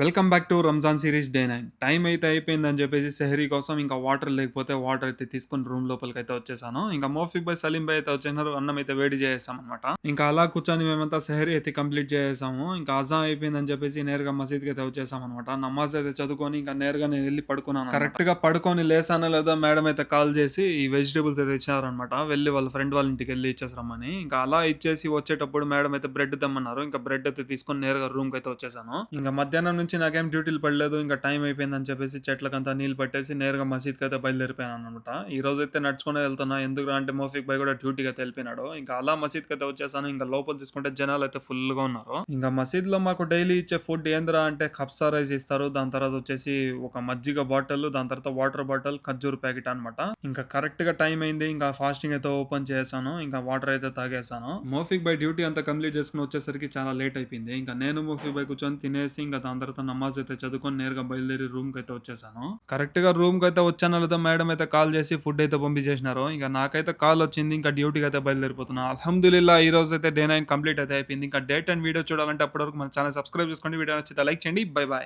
Welcome back to Ramzan series day 9. Time అయితే అయిపోయిందని చెప్పేసి సెహరీ కోసం ఇంకా వాటర్ లేకపోతే వాటర్ అయితే తీసుకొని రూమ్ లోపలికైతే వచ్చేసాను. ఇంకా మోఫిక్ భాయ్, సలీం భాయ్ అయితే వచ్చేసినారు. అన్నం అయితే వేడి చేసేసామనమాట. ఇంకా అలా కూర్చొని మేమంతా సెహరీ అయితే కంప్లీట్ చేసేసాము. ఇంకా అజాన్ అయిపోయిందని చెప్పేసి నేరుగా మసీద్‌కి అయితే వచ్చేసామనమాట. నమాజ్ అయితే చదువుకొని ఇంకా నేరుగా నేను వెళ్ళి పడుకున్నాను. కరెక్ట్‌గా పడుకొని లేసానో లేదో మేడం అయితే కాల్ చేసి ఈ వెజిటబుల్స్ అయితే ఇచ్చినారనమాట. వెళ్ళి వాళ్ళ ఫ్రెండ్ వాళ్ళ ఇంటికి వెళ్ళి ఇచ్చేసి రమ్మని. ఇంకా అలా ఇచ్చేసి వచ్చేటప్పుడు మేడం అయితే బ్రెడ్ తెమ్మన్నారు. ఇంకా బ్రెడ్ అయితే తీసుకొని నేరుగా రూమ్‌కి అయితే వచ్చేసాను. ఇంకా మధ్యాహ్నం నుంచి నాకేం డ్యూటీలు పడలేదు. ఇంకా టైం అయిపోయిందని చెప్పేసి చెట్లకంతా నీళ్ళు పట్టేసి నేరుగా మసీద్‌కి అయితే బయలుదేరిపోయాననమాట. ఈ రోజైతే నడుచుకునే వెళ్తున్నా. ఎందుకురా అంటే మౌఫిక్ భాయ్ కూడా డ్యూటీకి అయితే వెళ్ళిపోయినాడు. ఇంకా అలా మసీద్‌కి అయితే వచ్చేసాను. ఇంకా లోపల చూసుకుంటే జనాలైతే ఫుల్‌గా ఉన్నారు. ఇంకా మసీద్‌లో మాకు డైలీ ఇచ్చే ఫుడ్ ఏందిరా అంటే కబ్సా రైస్ ఇస్తారు. దాని తర్వాత వచ్చేసి ఒక మజ్జిగ బాటిల్, దాని తర్వాత వాటర్ బాటిల్, ఖర్జూర్ ప్యాకెట్ అనమాట. ఇంకా కరెక్ట్‌గా టైం అయింది. ఇంకా ఫాస్టింగ్ అయితే ఓపెన్ చేశాను. ఇంకా వాటర్ అయితే తాగేసాను. మౌఫిక్ భాయ్ డ్యూటీ అంతా కంప్లీట్ చేసుకొని వచ్చేసరికి చాలా లేట్ అయిపోయింది. ఇంకా నేను మౌఫిక్ భాయ్ కూర్చొని తినేసి ఇంకా దాని తర్వాత నమాజ్ అయితే చదువుకొని నేరుగా బయలుదేరి రూమ్‌కి అయితే వచ్చేసాను. కరెక్ట్‌గా రూమ్‌కి అయితే వచ్చానో లేదో మేడం అయితే కాల్ చేసి ఫుడ్ అయితే పంపించేసినారు. ఇంకా నాకైతే కాల్ వచ్చింది. ఇంకా డ్యూటీకి అయితే బయలుదేరిపోతున్నా. అల్హమ్దులిల్లా ఈ రోజు అయితే డే 9 కంప్లీట్ అయితే అయిపోయింది. ఇంకా డే 10 వీడియో చూడాలంటే అప్పటి వరకు మన ఛానల్ సబ్స్క్రైబ్ చేసుకోండి. వీడియో నచ్చితే లైక్ చేయండి. By by.